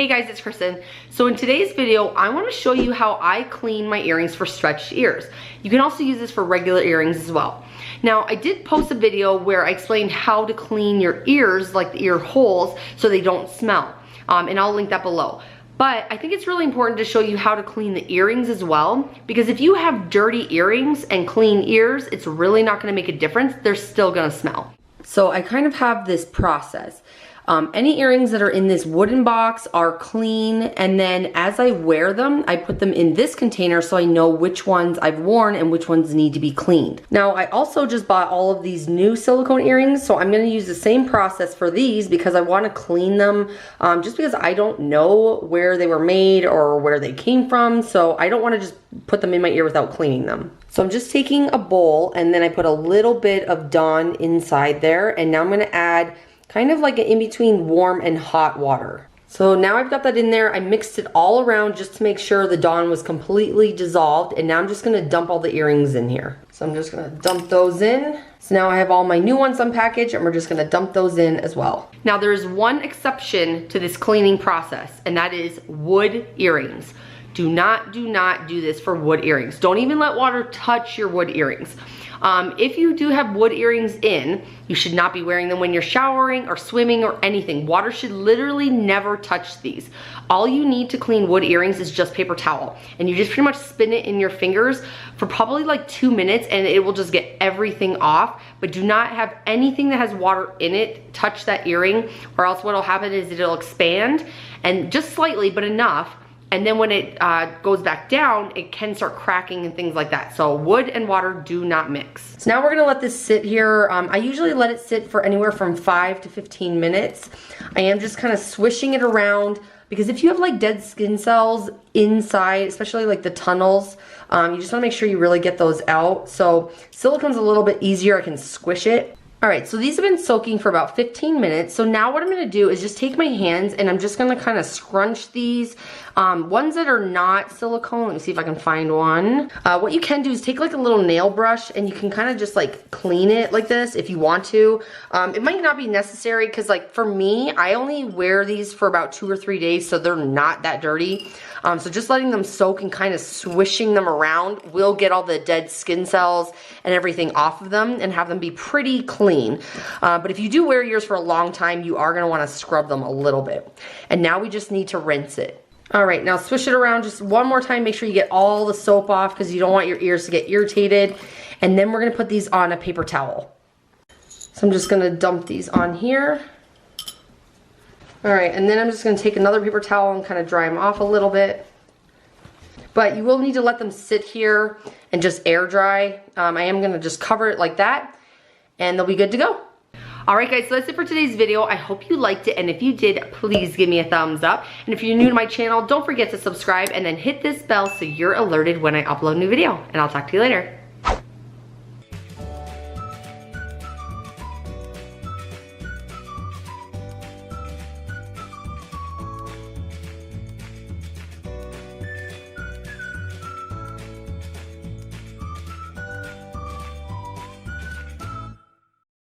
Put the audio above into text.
Hey guys, it's Kristin. So in today's video, I want to show you how I clean my earrings for stretched ears. You can also use this for regular earrings as well. Now, I did post a video where I explained how to clean your ears, like the ear holes, so they don't smell. And I'll link that below. But I think it's really important to show you how to clean the earrings as well, because if you have dirty earrings and clean ears, it's really not going to make a difference. They're still going to smell. So I kind of have this process. Any earrings that are in this wooden box are clean, and then as I wear them, I put them in this container so I know which ones I've worn and which ones need to be cleaned. Now, I also just bought all of these new silicone earrings, so I'm gonna use the same process for these because I wanna clean them, just because I don't know where they were made or where they came from, so I don't wanna just put them in my ear without cleaning them. So I'm just taking a bowl, and then I put a little bit of Dawn inside there, and now I'm gonna add kind of like an in-between warm and hot water. So now I've got that in there. I mixed it all around just to make sure the Dawn was completely dissolved, and now I'm just gonna dump all the earrings in here. So I'm just gonna dump those in. So now I have all my new ones unpackaged, and we're just gonna dump those in as well. Now there's one exception to this cleaning process, and that is wood earrings. Do not do this for wood earrings. Don't even let water touch your wood earrings. If you do have wood earrings in, you should not be wearing them when you're showering or swimming or anything. Water should literally never touch these. All you need to clean wood earrings is just paper towel. And you just pretty much spin it in your fingers for probably like 2 minutes, and it will just get everything off. But do not have anything that has water in it touch that earring, or else what'll happen is it'll expand, and just slightly, but enough. And then when it goes back down, it can start cracking and things like that. So wood and water do not mix. So now we're gonna let this sit here. I usually let it sit for anywhere from 5 to 15 minutes. I am just kind of swishing it around, because if you have like dead skin cells inside, especially like the tunnels, you just wanna make sure you really get those out. So silicone's a little bit easier. I can squish it. All right, so these have been soaking for about 15 minutes. So now what I'm gonna do is just take my hands, and I'm just gonna kind of scrunch these. Ones that are not silicone, let me see if I can find one. What you can do is take like a little nail brush, and you can kind of just like clean it like this if you want to. It might not be necessary, because like for me, I only wear these for about 2 or 3 days, so they're not that dirty. So just letting them soak and kind of swishing them around will get all the dead skin cells and everything off of them and have them be pretty clean. But if you do wear yours for a long time, you are gonna wanna scrub them a little bit. And now we just need to rinse it. All right, now swish it around just one more time. Make sure you get all the soap off, because you don't want your ears to get irritated. And then we're gonna put these on a paper towel. So I'm just gonna dump these on here. All right, and then I'm just gonna take another paper towel and kind of dry them off a little bit. But you will need to let them sit here and just air dry. I am gonna just cover it like that, and they'll be good to go. All right guys, so that's it for today's video. I hope you liked it, and if you did, please give me a thumbs up. And if you're new to my channel, don't forget to subscribe and then hit this bell so you're alerted when I upload a new video. And I'll talk to you later.